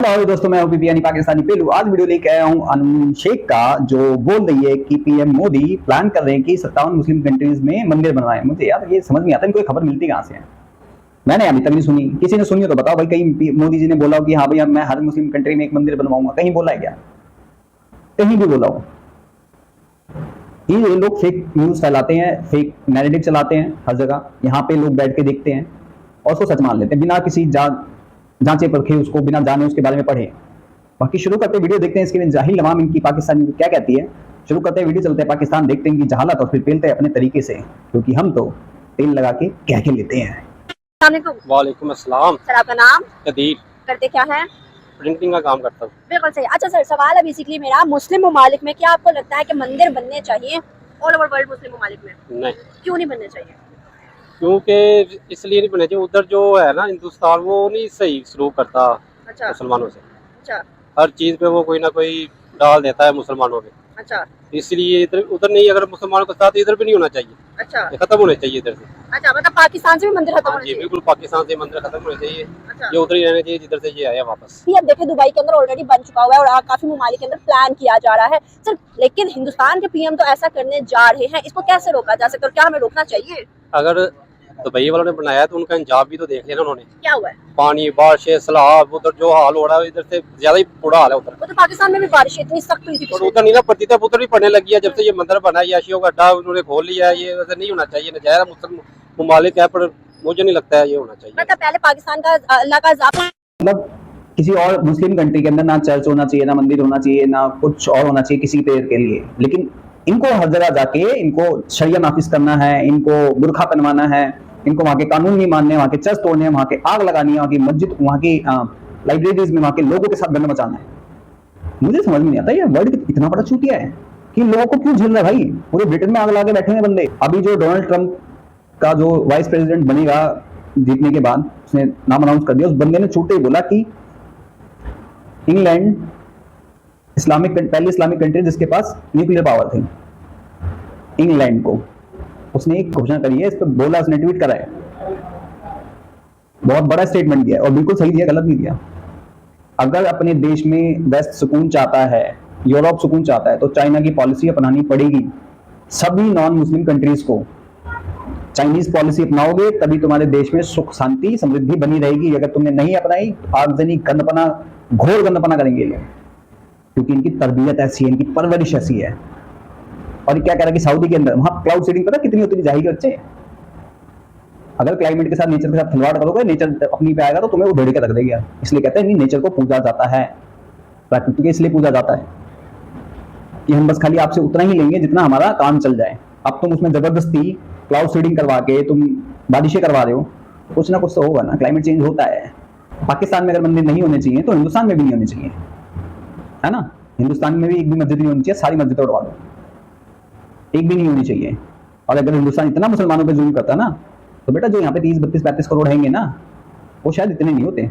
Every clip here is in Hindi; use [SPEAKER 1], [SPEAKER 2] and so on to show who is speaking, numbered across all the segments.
[SPEAKER 1] हेलो दोस्तों, मैं हूं यानी पाकिस्तानी पेलू। आज वीडियो लेके आया हूं अनून शेख का, जो बोल रही है कि पीएम मोदी प्लान कर रहे हैं कि 57 मुस्लिम कंट्रीज में मंदिर बनवाएं। मुझे यार ये समझ नहीं आता, इनको खबर मिलती कहां से है। मैंने अभी तक नहीं सुनी। किसी ने सुनी हो तो बताओ भाई। कहीं मोदी जी ने बोला हो कि हाँ भैया मैं हर मुस्लिम कंट्री में एक मंदिर बनवाऊंगा? कहीं बोला है क्या? कहीं भी बोला हो? ये लोग फेक न्यूज फैलाते हैं, फेक नैरेटिव चलाते हैं हर जगह। यहाँ पे लोग बैठ के देखते हैं और उसको सच मान लेते हैं बिना किसी जांचे परखे, उसको बिना जाने उसके बारे में पढ़े। बाकी शुरू करते वीडियो, देखते हैं इसके में जाहिल अवाम इनकी पाकिस्तान क्या कहती है। शुरू करते हैं वीडियो, चलते हैं पाकिस्तान, देखते हैं कि जहालत और फिर पेलते हैं अपने तरीके से, क्योंकि हम तो तेल लगा के कह के लेते हैं।
[SPEAKER 2] वालेकुम अस्सलाम।
[SPEAKER 3] सर आपका नाम?
[SPEAKER 2] कदीर।
[SPEAKER 3] करते क्या है?
[SPEAKER 2] प्रिंटिंग का काम करता हूँ।
[SPEAKER 3] बिल्कुल सही। अच्छा सर, सवाल है बेसिकली मेरा, मुस्लिम ममालिक में क्या आपको लगता है कि मंदिर बनने चाहिए ऑल ओवर वर्ल्ड मुस्लिम ममालिक में?
[SPEAKER 2] नहीं।
[SPEAKER 3] क्यों नहीं बनने चाहिए?
[SPEAKER 2] क्योंकि इसलिए नहीं बनने चाहिए, उधर जो है ना हिंदुस्तान, वो नहीं सही सलूक करता
[SPEAKER 3] अच्छा।
[SPEAKER 2] मुसलमानों से।
[SPEAKER 3] अच्छा
[SPEAKER 2] हर चीज पे वो कोई ना कोई डाल देता है मुसलमानों पे।
[SPEAKER 3] अच्छा
[SPEAKER 2] इसलिए इधर उधर नहीं, अगर मुसलमानों के साथ इधर भी नहीं होना चाहिए।
[SPEAKER 3] अच्छा
[SPEAKER 2] ये खत्म होने चाहिए इधर से।
[SPEAKER 3] अच्छा, मतलब पाकिस्तान से भी मंदिर खत्म होने
[SPEAKER 2] जी
[SPEAKER 3] चाहिए?
[SPEAKER 2] बिल्कुल, पाकिस्तान से मंदिर खत्म होने चाहिए।
[SPEAKER 3] अच्छा।
[SPEAKER 2] ये उधर ही रहने चाहिए जिधर से ये आया वापस।
[SPEAKER 3] अब देखिए दुबई के अंदर ऑलरेडी बन चुका हुआ है और काफी ममालिक के अंदर प्लान किया जा रहा है सर, लेकिन हिंदुस्तान के पीएम तो ऐसा करने जा रहे हैं, इसको कैसे रोका जा सकता है और क्या हमें रोकना चाहिए?
[SPEAKER 2] अगर दुबई वालों ने बनाया तो उनका अंजाम भी तो देख लिया ना उन्होंने।
[SPEAKER 3] क्या हुआ है?
[SPEAKER 2] पानी, बारिशें, सैलाब, उधर जो हाल हो रहा है इधर से ज्यादा ही बुरा हाल है उधर।
[SPEAKER 3] वो तो पाकिस्तान में भी बारिश इतनी सख्त हुई थी
[SPEAKER 2] और उधर नहीं ना पड़ती थी, उधर भी पड़ने लगी है जब से ये मंदिर बना है। याशियों का अड्डा उन्होंने खोल लिया है, ये वैसे नहीं होना चाहिए। नजायज मुस्लिम ममालिक है, पर मुझे नहीं लगता है ये होना चाहिए।
[SPEAKER 3] मतलब पहले पाकिस्तान का अल्लाह का अज़ाब,
[SPEAKER 1] मतलब किसी और मुस्लिम कंट्री के अंदर ना चर्च होना चाहिए, ना मंदिर होना चाहिए, ना कुछ और होना चाहिए किसी पेड़ के लिए, लेकिन इनको हर जगह जाके इनको शरिया नाफिज करना है, इनको बुरखा पहनवाना है, इनको वहां के कानून नहीं मानने, वहां के चर्च तोड़ने, वहां के आग लगानी है, वहां की मस्जिद, वहां की लाइब्रेरीज में वहां के लोगों के साथ गंद मचाना है। मुझे समझ में नहीं आता ये वर्ल्ड इतना बड़ा चूतिया है कि लोगों को क्यों झेल रहा है भाई। पूरे ब्रिटेन में आग लगा के बैठे हैं बंदे। अभी जो डोनाल्ड ट्रंप का जो वाइस प्रेसिडेंट बनेगा जीतने के बाद, उसने नाम अनाउंस कर दिया। उस बंदे ने छूटे ही बोला कि इंग्लैंड पहली इस्लामिक कंट्री जिसके पास न्यूक्लियर पावर थी, इंग्लैंड को उसने एक घोषणा करी है, इस पर बोला, उसने ट्वीट करा है। बहुत बड़ा स्टेटमेंट दिया और बिल्कुल सही दिया, गलत नहीं दिया। अगर अपने देश में वेस्ट सुकून चाहता है, यूरोप सुकून चाहता है, तो चाइना की पॉलिसी अपनानी पड़ेगी। सभी नॉन मुस्लिम कंट्रीज को चाइनीज पॉलिसी अपनाओगे तभी तुम्हारे देश में सुख, शांति, समृद्धि बनी रहेगी। अगर तुमने नहीं अपनाई तो आगजनी, गंदपना, घोर गंदपना करेंगे ये, क्योंकि इनकी तरबियत ऐसी है, इनकी परवरिश ऐसी है। और क्या कह रहा है कि सऊदी के अंदर वहां क्लाउड सीडिंग पता कितनी होती जाएगी बच्चे। अगर क्लाइमेट के साथ, नेचर के साथ खिलवाड़ करोगे, नेचर अपनी पे आएगा तो तुम्हें उधेड़ के रख देगा। इसलिए कहते हैं नहीं, नेचर को पूजा जाता है, प्रकृति को इसलिए पूजा जाता है कि हम बस खाली आपसे उतना ही लेंगे जितना हमारा काम चल जाए। अब तुम उसमें जबरदस्ती क्लाउड सीडिंग करवा के तुम बारिशें करवा रहे हो, कुछ ना कुछ तो होगा ना। क्लाइमेट चेंज होता है। पाकिस्तान में अगर मंदिर नहीं होने चाहिए तो हिंदुस्तान में भी नहीं होने चाहिए, है ना। हिंदुस्तान में भी एक भी मस्जिद नहीं होनी चाहिए, सारी मस्जिदें उड़वा दो, एक भी नहीं होनी चाहिए। और अगर हिंदुस्तान इतना मुसलमानों पे जुल्म करता ना, तो बेटा जो यहाँ पे 30, 32, 35 करोड़ हैंगे ना, वो शायद इतने नहीं होते।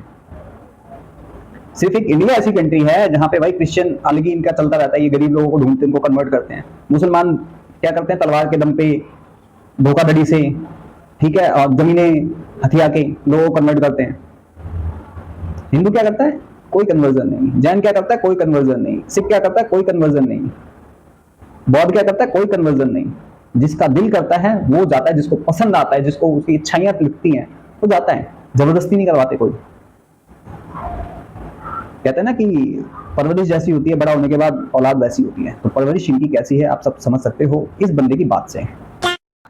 [SPEAKER 1] सिर्फ एक इंडिया ऐसी कंट्री है जहां पे भाई क्रिश्चियन अलग ही इनका चलता रहता है। ये गरीब लोगों को ढूंढते, इनको कन्वर्ट करते हैं। मुसलमान क्या करते हैं, तलवार के दम पे, धोखाधड़ी से, ठीक है, और जमीनें हथिया के लोगों को कन्वर्ट करते हैं। हिंदू क्या करता है? कोई कन्वर्जन नहीं। जैन क्या करता है? कोई कन्वर्जन नहीं। सिख क्या करता है? कोई कन्वर्जन नहीं। बौद्ध क्या करता है? कोई कन्वर्जन नहीं। जिसका दिल करता है वो जाता है, जिसको पसंद आता है, जिसको उसकी इच्छाएं लिखती हैं वो जाता है। जबरदस्ती नहीं करवाते कोई। कहते हैं ना कि परवरिश जैसी होती है, बड़ा होने के बाद औलाद वैसी होती है। तो परवरिश इनकी कैसी है आप सब समझ सकते हो इस बंदे की बात से।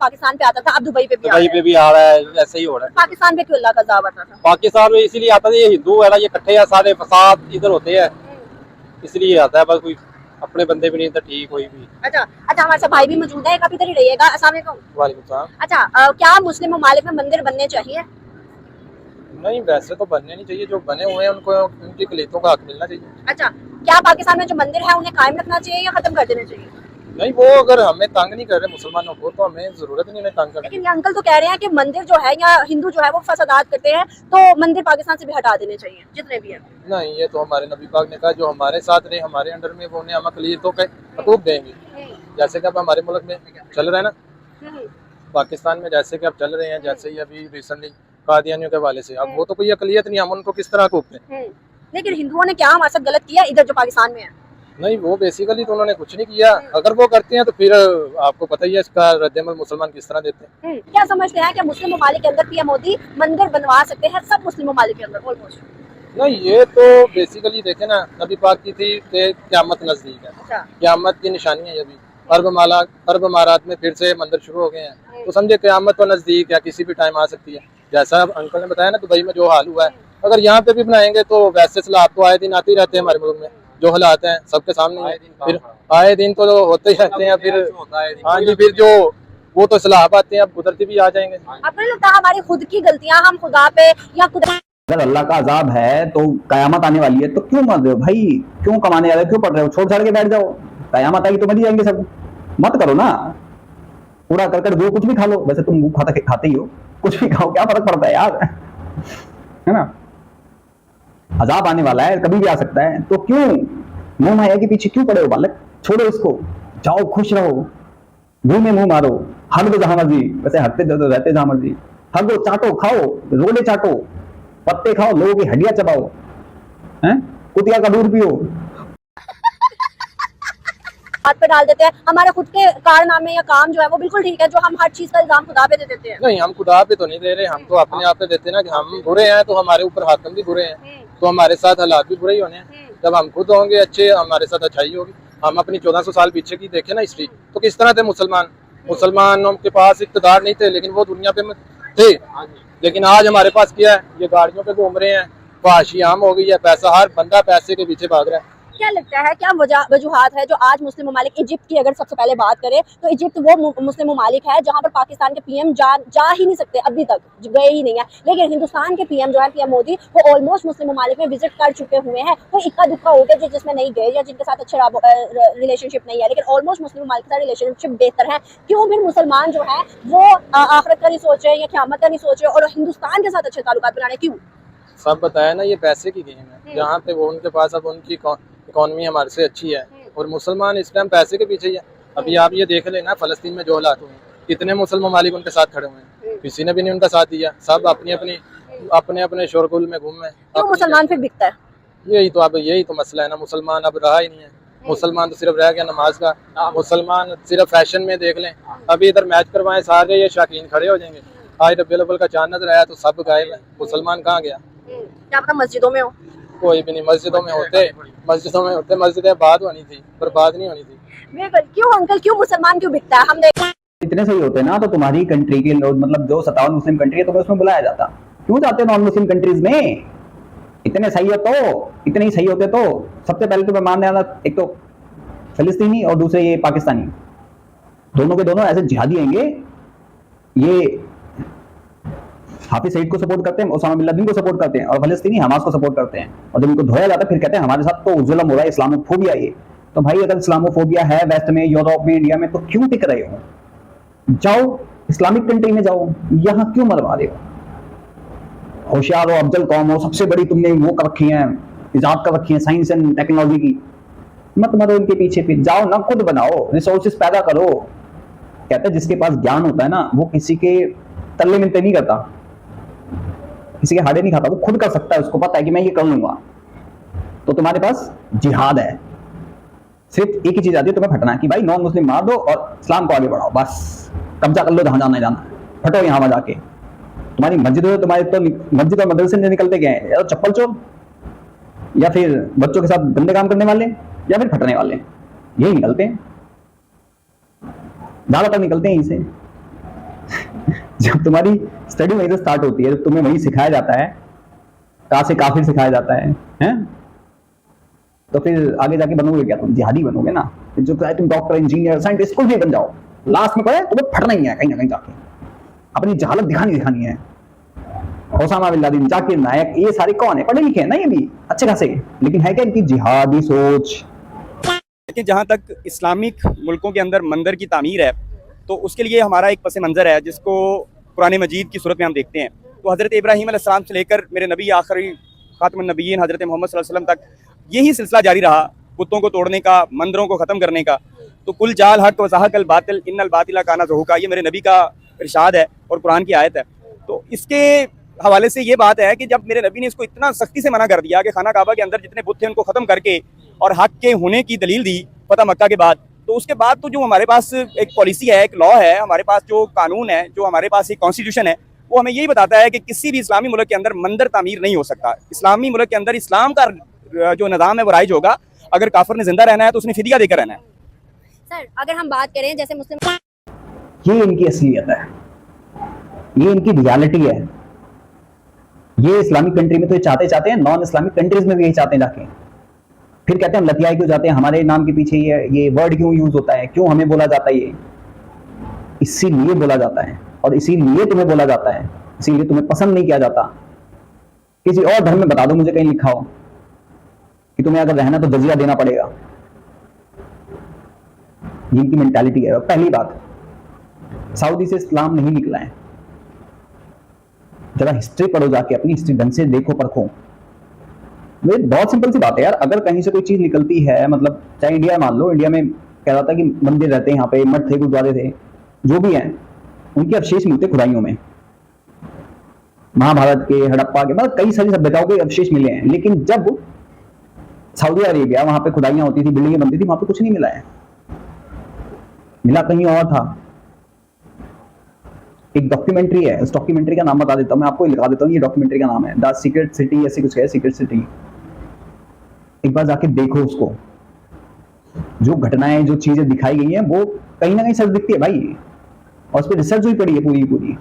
[SPEAKER 3] पाकिस्तान पे आता था, अब दुबई पे भी
[SPEAKER 2] आ रहा है, ऐसे ही हो रहा है।
[SPEAKER 3] पाकिस्तान पे क्यों अल्लाह का अज़ाब आता था?
[SPEAKER 2] पाकिस्तान में इसीलिए आता था, ये हिंदू है ना, ये इकट्ठे है, सारे फसाद इधर होते हैं, इसलिए आता है। बस कोई अपने बंदे भी नहीं था ठीक कोई भी।
[SPEAKER 3] अच्छा अच्छा, हमारे साथ भाई भी मौजूद है, काफी तरह रहिएगा। अस्सलाम वालेकुम।
[SPEAKER 2] वालेकुम सलाम।
[SPEAKER 3] अच्छा, क्या मुस्लिम ममालिक में मंदिर बनने चाहिए?
[SPEAKER 4] नहीं, वैसे तो बनने नहीं चाहिए। जो बने हुए हैं उनको उनकी अक़लियतों का हक मिलना चाहिए।
[SPEAKER 3] अच्छा, क्या पाकिस्तान में जो मंदिर है उन्हें कायम रखना चाहिए या खत्म कर देना चाहिए?
[SPEAKER 4] नहीं, वो अगर हमें तंग नहीं कर रहे मुसलमानों को, तो हमें जरूरत नहीं उन्हें तंग करने
[SPEAKER 3] लेकिन ये अंकल तो कह रहे हैं कि मंदिर जो है या हिंदू जो है वो फसादात करते हैं, तो मंदिर पाकिस्तान से भी हटा देने चाहिए जितने भी हैं।
[SPEAKER 4] नहीं, ये तो हमारे नबी पाक ने कहा जो हमारे साथ रहे, हमारे अंडर में, वो उन्हें हम अक़लियतों के हकूक़ देंगे। जैसे कि अब हमारे मुल्क में चल रहा है ना, पाकिस्तान में जैसे कि अब चल रहे हैं, जैसे ही अभी रिसेंटली कादियानियों के हवाले से, अब वो तो कोई अक़लियत नहीं, हम उनको किस तरह हकूक़ दें?
[SPEAKER 3] लेकिन हिंदुओं ने क्या हमारे साथ गलत किया इधर जो पाकिस्तान में है?
[SPEAKER 4] नहीं, वो बेसिकली तो उन्होंने कुछ नहीं किया। अगर वो करते हैं तो फिर आपको पता ही है इसका रद्देमल मुसलमान किस तरह देते हैं।
[SPEAKER 3] क्या समझते हैं कि मुस्लिम ममालिक के अंदर पीएम मोदी मंदिर बनवा सकते हैं सब मुस्लिम ममालिक के अंदर ऑलमोस्ट?
[SPEAKER 4] नहीं, ये तो बेसिकली देखे ना, नबी पाक की थी कि क़यामत नजदीक है,
[SPEAKER 3] अच्छा।
[SPEAKER 4] क़यामत की निशानी है। ये भी अरब अमारात में फिर से मंदिर शुरू हो गए हैं, तो समझे क़यामत तो नजदीक है, किसी भी टाइम आ सकती है। जैसा अंकल ने बताया ना दुबई में जो हाल हुआ है, अगर यहाँ पे भी बनाएंगे तो वैसे सलाब तो आए दिन आते ही रहते हैं हमारे मुल्क में। जो हालात हैं सबके सामने ही हैं। फिर आए दिन तो होते ही रहते हैं। फिर हाँ जी, फिर जो वो तो सलाब आते हैं, अब कुदरती भी आ जाएंगे।
[SPEAKER 3] आपको नहीं लगता हमारी खुद की गलतियां हम खुदा पे या खुदा
[SPEAKER 1] अगर अल्लाह का अजाब है तो कयामत आने वाली है तो क्यों मर रहे हो भाई? क्यों कमाने वाले क्यों पढ़ रहे हो? छोड़ छाड़ के बैठ जाओ, कयामत आएगी तो मर ही जाएंगे सब। मत करो ना, पूरा कर जो कुछ भी खा लो। वैसे तुम खाते ही हो, कुछ भी खाओ, क्या फर्क पड़ता है यार, है ना? अजाब आने वाला है, कभी भी आ सकता है, तो क्यों मोह माया के पीछे क्यों पड़े हो बालक? छोड़ो इसको, जाओ खुश रहो, मुंह में मुंह मारो, हग दो जहां मर्जी। वैसे हगते तो रहते जहां मर्जी, हग दो, चाटो, खाओ, रोले चाटो, पत्ते खाओ, लोगों की हड्डियां चबाओ, हैं? कुतिया का दूध पियो।
[SPEAKER 3] हाथ पे डाल देते हैं। हमारे खुद के कारनामे या काम जो है वो बिल्कुल ठीक है, जो हम हर चीज का इल्जाम खुदा पे दे देते हैं।
[SPEAKER 4] नहीं, हम खुदा पे तो नहीं दे रहे, हम तो अपने आप पे देते हैं ना कि हम बुरे हैं तो हमारे ऊपर हाकिम भी बुरे हैं, तो हमारे साथ हालात भी बुरे ही होने हैं। जब हम खुद होंगे अच्छे, हमारे साथ अच्छाई होगी। हम अपनी 1400 साल पीछे की देखें ना हिस्ट्री, तो किस तरह थे मुसलमानों के पास इक़्तिदार नहीं थे, लेकिन वो दुनिया पे थे। लेकिन आज हमारे पास क्या है? ये गाड़ियों पे घूम रहे हैं, फहाशी आम हो गई है, पैसा, हर बंदा पैसे के पीछे भाग रहा है।
[SPEAKER 3] क्या लगता है, क्या वजूहात है जो आज मुस्लिम ममालिक, इजिप्ट की अगर सबसे पहले बात करें तो इजिप्ट वो मुस्लिम ममालिक है जहां पर पाकिस्तान के पीएम जा ही नहीं सकते, अभी तक गए ही नहीं है। लेकिन हिंदुस्तान के पीएम जो है, पीएम मोदी, वो ऑलमोस्ट मुस्लिम ममालिक में विजिट कर चुके हुए हैं। कोई इक्का दुक्का हो गया जो जिसमें नहीं गए या जिनके साथ अच्छे रिलेशनशिप नहीं है, लेकिन ऑलमोस्ट मुस्लिम ममालिक के साथ रिलेशनशिप बेहतर है। क्यों फिर मुसलमान जो है वो आखिरत का नहीं सोच रहे या क़यामत का नहीं सोच रहे और हिंदुस्तान के साथ अच्छे ताल्लुकात बनाने? क्यों?
[SPEAKER 4] सब बताया ना, ये पैसे की गेम है। जहाँ पे वो उनके पास अब उनकी इकॉनमी हमारे से अच्छी है और मुसलमान इस टाइम पैसे के पीछे ही है। अभी आप ये देख लेना, फ़लस्तीन में जो हालात हुए, कितने मुसलमान ममालिक उनके साथ खड़े हुए हैं, किसी ने भी नहीं उनका साथ दिया। सब अपने अपने शोरगुल में घूम में।
[SPEAKER 3] क्यों मुसलमान फिर बिकता है?
[SPEAKER 4] यही तो मसला है ना, मुसलमान अब रहा ही नहीं है। मुसलमान तो सिर्फ रह गया नमाज का। मुसलमान सिर्फ फैशन में देख लें, अभी इधर मैच करवाएं, सारे ये शौकीन खड़े हो जाएंगे। आज रबीउल अव्वल का चांद नजर आया तो सब गायब है। मुसलमान कहाँ गया?
[SPEAKER 3] क्या पता मस्जिदों में हो?
[SPEAKER 4] कोई भी नहीं। मस्जिदों में होते मस्जिदें बाद होनी थी, बर्बाद नहीं होनी थी।
[SPEAKER 3] बिल्कुल। क्यों अंकल, क्यों मुसलमान क्यों बिकता है? हम देख
[SPEAKER 1] इतने सही होते ना तो तुम्हारी कंट्री के लोग, मतलब जो 57 मुस्लिम कंट्री है, तुम्हें उसमें बुलाया जाता। क्यों जाते नॉन मुस्लिम कंट्रीज में? इतने सही हो तो, इतने ही सही होते तो सबसे पहले तो मैं मान लेना, एक तो फिलिस्तीनी और दूसरे ये पाकिस्तानी, दोनों के दोनों ऐसे जिहादी आएंगे। ये हाफिज सईद को सपोर्ट करते हैं, ओसामा बिन लादेन को सपोर्ट करते हैं, और फलस्तीनी हमास को सपोर्ट करते हैं। और जब इनको धोया जाता है फिर कहते हैं हमारे साथ तो जुल्म हो रहा है, इस्लामोफोबिया ये। तो भाई अगर इस्लामोफोबिया है वेस्ट में, यूरोप में, इंडिया में, तो क्यों टिक रहे हो? जाओ इस्लामिक कंट्री में जाओ, यहाँ क्यों मरवा रहे हो? होशियार हो, अफजल कौम हो, सबसे बड़ी तुमने वो कर रखी है, इजाद कर रखी है साइंस एंड टेक्नोलॉजी की, मत मरो इनके पीछे। फिर जाओ ना, खुद बनाओ, रिसोर्सेज पैदा करो। कहते हैं जिसके पास ज्ञान होता है ना, वो किसी के तल्ले मिलते नहीं करता, किसी के हाड़े नहीं खाता, वो खुद कर सकता है। उसको पता है कि मैं ये कर लूंगा। तो तुम्हारे पास जिहाद है, सिर्फ एक ही चीज आती है तुम्हें फटना, कि भाई नॉन मुस्लिम मार दो और इस्लाम को आगे बढ़ाओ, बस कब्जा कर लो जहां जाना है जाना, फटो यहाँ वहां जाके। तुम्हारी मस्जिद हो, तुम्हारे तो मस्जिद और मदरसे से निकलते गए हैं या तो चप्पल चोर, या फिर बच्चों के साथ गंदे काम करने वाले, या फिर फटने वाले, यही निकलते हैं, ज्यादातर निकलते हैं यहीं से। जब तुम्हारी स्टडी वहीं से स्टार्ट होती है, जब तुम्हें वहीं सिखाया जाता है, का से काफिर सिखाया जाता है, हैं? तो फिर आगे जाके बनोगे क्या? तुम जिहादी बनोगे ना। जो चाहे तुम डॉक्टर, इंजीनियर, साइंटिस्ट कुछ भी बन जाओ, लास्ट में क्या तुम्हें फटना ही है कहीं ना कहीं जाके, अपनी जहालत दिखानी है। ओसामा बिन लादेन, जाकिर नायक, ये सारे कौन है? पढ़े लिखे हैं ना ये भी अच्छे खासे, लेकिन है क्या इनकी जिहादी सोच?
[SPEAKER 5] लेकिन जहाँ तक इस्लामिक मुल्कों के अंदर मंदिर की तामीर है, तो उसके लिए हमारा एक पस मंज़र है जिसको कुरान मजीद की सूरत में हम देखते हैं। तो हज़रत इब्राहीम अलैहिस्सलाम से लेकर मेरे नबी आखिरी खातमुन नबीयीन हज़रत मोहम्मद सल्लल्लाहु अलैहि वसल्लम तक यही सिलसिला जारी रहा, बुतों को तोड़ने का, मंदिरों को ख़त्म करने का। तो कुल जाल हक व ज़हक़ल बातिल इन्नल बातिला काना ज़हूक़ा, ये मेरे नबी का इरशाद है और कुरान की आयत है। तो इसके हवाले से ये बात है कि जब मेरे नबी ने इसको इतना सख्ती से मना कर दिया कि खाना काबा के अंदर जितने बुत थे उनको ख़त्म करके और हक के होने की दलील दी फतह मक्का के बाद, तो उसके बाद तो जो हमारे पास एक पॉलिसी है, एक लॉ है, हमारे पास जो कानून है, जो हमारे पास एक कॉन्स्टिट्यूशन है, वो हमें यही बताता है कि किसी भी इस्लामी मुल्क के अंदर मंदिर तामीर नहीं हो सकता। इस्लामी मुल्क के अंदर इस्लाम का जो निज़ाम है वो राइज होगा। अगर काफिर ने जिंदा रहना है तो उसने फिदिया देकर रहना है।
[SPEAKER 3] सर अगर हम बात करें जैसे मुस्लिम,
[SPEAKER 1] ये इनकी असलियत है, ये इनकी रियलिटी है। ये इस्लामिक कंट्री में तो ये चाहते हैं, नॉन इस्लामिक कंट्रीज में भी यही चाहते हैं जाके। फिर कहते हैं हम लतियाई क्यों जाते हैं, हमारे नाम के पीछे ये वर्ड क्यों यूज होता है, क्यों हमें बोला जाता है ये? इसीलिए बोला जाता है और इसीलिए तुम्हें बोला जाता है, इसीलिए तुम्हें पसंद नहीं किया जाता। किसी और धर्म में बता दो मुझे, कहीं लिखा हो कि तुम्हें अगर रहना तो जजिया देना पड़ेगा। ये इनकी मेंटालिटी है। पहली बात, सऊदी से इस्लाम नहीं निकला है। जरा हिस्ट्री पढ़ो, जाके अपनी हिस्ट्री ढंग से देखो, परखो। मेरी बहुत सिंपल सी बात है यार, अगर कहीं से कोई चीज निकलती है, मतलब चाहे इंडिया मान लो, इंडिया में कह रहा था कि मंदिर रहते हैं, यहाँ पे मठ थे, गुरुद्वारे थे, जो भी हैं, उनके अवशेष मिलते खुदाइयों में, महाभारत के, हड़प्पा के, मतलब कई सारी सभ्यताओं के अवशेष मिले हैं। लेकिन जब सऊदी अरेबिया वहां पे खुदाइयां होती थी, बिल्डिंगें बनती थी, वहां पे कुछ नहीं मिला है, मिला कहीं और था। एक डॉक्यूमेंट्री है, उस डॉक्यूमेंट्री का नाम बता देता हूं मैं आपको, लिखा देता हूं, ये डॉक्यूमेंट्री का नाम है द सीक्रेट सिटी, ऐसी कुछ है, सीक्रेट सिटी। एक बार जाके देखो उसको, जो घटनाएं, जो चीजें दिखाई गई हैं, वो कहीं ना कहीं सच दिखती है भाई, और उस पर रिसर्च हुई पड़ी है पूरी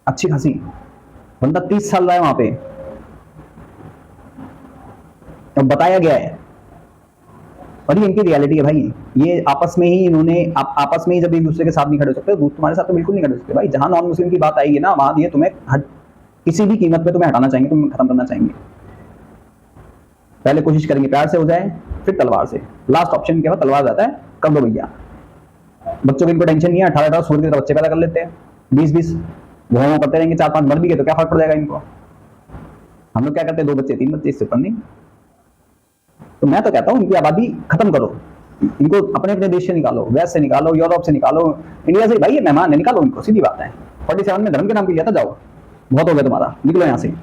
[SPEAKER 1] अच्छी खासी। बंदा 30 साल रहा है वहां पे, और बताया गया है। और ये इनकी रियलिटी है भाई। ये आपस में ही इन्होंने आपस में ही जब एक दूसरे के साथ नहीं खड़े हो सकते, तुम्हारे साथ तो बिल्कुल नहीं खड़े हो सकते भाई। जहां नॉन मुस्लिम की बात आएगी ना, वहां ये तुम्हें किसी भी कीमत पे तुम्हें हटाना चाहेंगे, तुम्हें खत्म करना चाहेंगे। पहले कोशिश करेंगे प्यार से हो जाए, फिर तलवार से। लास्ट ऑप्शन क्या है, तलवार जाता है, कर दो भैया। बच्चों की इनको टेंशन नहीं है, 18 सूर के बच्चे पैदा कर लेते हैं, 20 वो करते रहेंगे, 4-5 मर भी गए तो क्या फर्क पड़ जाएगा इनको। हम लोग क्या करते हैं, 2 बच्चे 3 बच्चे, इससे ऊपर नहीं। तो मैं तो कहता हूं इनकी आबादी खत्म करो, इनको अपने अपने देश से निकालो, वेस्ट से निकालो, यूरोप से निकालो, इंडिया से। भाई ये मेहमान है, निकालो इनको, सीधी बात है। 47 में धर्म के नाम पे लिया था, जाओ, बहुत हो गया तुम्हारा, निकलो यहाँ से।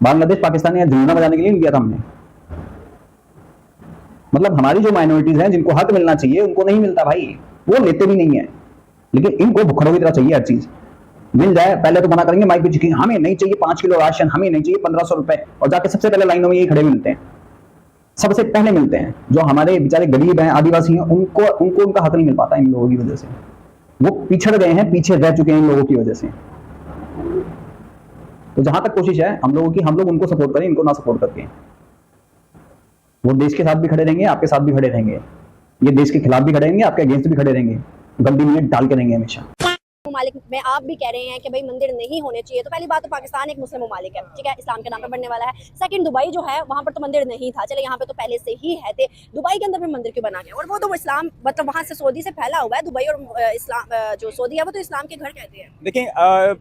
[SPEAKER 1] बांग्लादेश पाकिस्तान ने झुंडा बजाने के लिए नहीं किया था हमने। मतलब हमारी जो माइनॉरिटीज हैं, जिनको हक मिलना चाहिए, उनको नहीं मिलता भाई, वो लेते भी नहीं है। लेकिन इनको भुखड़ों की तरह चाहिए हर चीज, मिल जाए पहले तो मना करेंगे, माइक पे चिकेंगे, हमें नहीं चाहिए 5 किलो राशन, हमें नहीं चाहिए 1500 रुपए, और जाके सबसे पहले लाइनों में यही खड़े मिलते हैं, सबसे पहले मिलते हैं। जो हमारे बेचारे गरीब हैं, आदिवासी हैं, उनको उनका हक नहीं मिल पाता इन लोगों की वजह से। वो पिछड़ गए हैं, पीछे रह चुके हैं इन लोगों की वजह से। तो जहां तक कोशिश है हम लोगों की, हम लोग उनको सपोर्ट करें, इनको ना सपोर्ट करके। वो देश के साथ भी खड़े रहेंगे, आपके साथ भी खड़े रहेंगे, ये देश के खिलाफ भी खड़े रहेंगे, आपके अगेंस्ट भी खड़े रहेंगे, गंदी नीयत डाल के रहेंगे हमेशा।
[SPEAKER 3] ममालिक में आप भी कह रहे हैं कि भाई मंदिर नहीं होने चाहिए, तो पहली बात तो पाकिस्तान एक मुस्लिम ममालिक है, ठीक है, इस्लाम के नाम पर बनने वाला है। सेकंड, दुबई जो है वहाँ पर तो मंदिर नहीं था, चले यहाँ पे तो पहले से ही है थे, दुबई के अंदर भी मंदिर क्यों बना गया? और वो तो इस्लाम, मतलब वहाँ से सऊदी से फैला हुआ है, दुबई और इस्लाम जो सऊदी है वो तो इस्लाम के घर कहते हैं।
[SPEAKER 5] देखिए,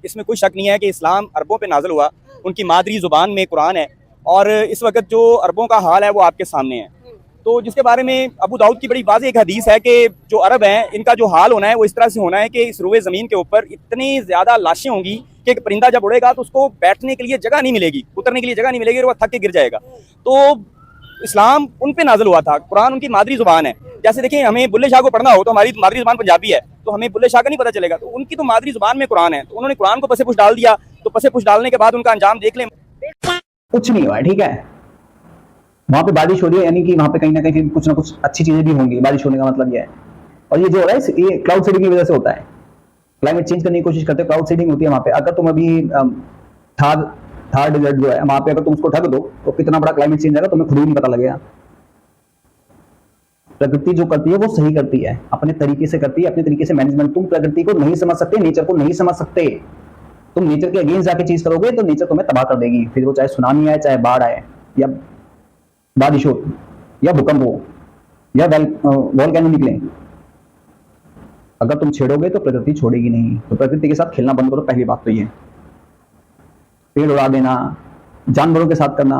[SPEAKER 5] इसमें कोई शक नहीं है कि इस्लाम अरबों पे नाजिल हुआ, उनकी मादरी ज़ुबान में कुरान है, और इस वक्त जो अरबों का हाल है वो आपके सामने है। तो जिसके बारे में अबू दाऊद की बड़ी वाज़ेह एक हदीस है कि जो अरब हैं, इनका जो हाल होना है वो इस तरह से होना है कि इस रुए ज़मीन के ऊपर इतनी ज़्यादा लाशें होंगी कि एक परिंदा जब उड़ेगा तो उसको बैठने के लिए जगह नहीं मिलेगी, उतरने के लिए जगह नहीं मिलेगी, और वह थक के गिर जाएगा। तो इस्लाम उन पे नाजिल हुआ था, कुरान उनकी मादरी ज़ुबान है। जैसे देखिए, हमें बुल्ले शाह को पढ़ना हो तो हमारी मादरी ज़ुबान पंजाबी है, तो हमें बुल्ले शाह का नहीं पता चलेगा, तो उनकी तो मादरी ज़ुबान में कुरान है, तो उन्होंने कुरान को पसे पुश डाल दिया। तो पसे पुश डालने के बाद उनका अंजाम देख लें,
[SPEAKER 1] कुछ नहीं हुआ, ठीक है। वहां पे बारिश हो रही है, यानी कि वहां पे कहीं ना कहीं कुछ ना कुछ अच्छी चीजें भी होंगी। बारिश होने का मतलब यह है, और ये जो हो रहा है ये क्लाउड सीडिंग की वजह से होता है। क्लाइमेट चेंज करने की कोशिश करते हैं, क्लाउड सीडिंग होती है वहां पे। अगर तुम अभी थार डेजर्ट जो है वहां पे अगर तुम उसको ढक दो तो कितना बड़ा क्लाइमेट चेंज आएगा तुम्हें खुद ही नहीं पता लगेगा। प्रकृति जो करती है वो सही करती है, अपने तरीके से करती है, अपने तरीके से मैनेजमेंट। तुम प्रकृति को नहीं समझ सकते, नेचर को नहीं समझ सकते। तुम नेचर के अगेंस्ट जाके चीज करोगे तो नेचर तुम्हें तबाह कर देगी, फिर वो चाहे सुनामी आए, चाहे बाढ़ आए, या बारिश हो, या भूकंप हो, या वॉल्केनो निकले। अगर तुम छेड़ोगे तो प्रकृति छोड़ेगी नहीं। तो प्रकृति के साथ खेलना बंद करो, पहली बात तो ये। पेड़ उड़ा देना, जानवरों के साथ करना,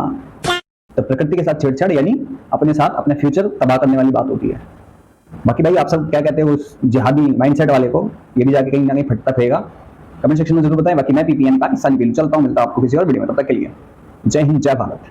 [SPEAKER 1] तो प्रकृति के साथ छेड़छाड़ यानी अपने साथ अपने फ्यूचर तबाह करने वाली बात होती है। बाकी भाई आप सब क्या कहते हो उस जिहादी माइंडसेट वाले को, ये भी जाके कहीं ना कहीं फटता रहेगा। कमेंट सेक्शन में जरूर बताएं। बाकी मैं पीपीएन पाकिस्तानी बिल चलता हूँ, मिलता हूं आपको किसी और वीडियो में, तब तक के लिए जय हिंद जय भारत।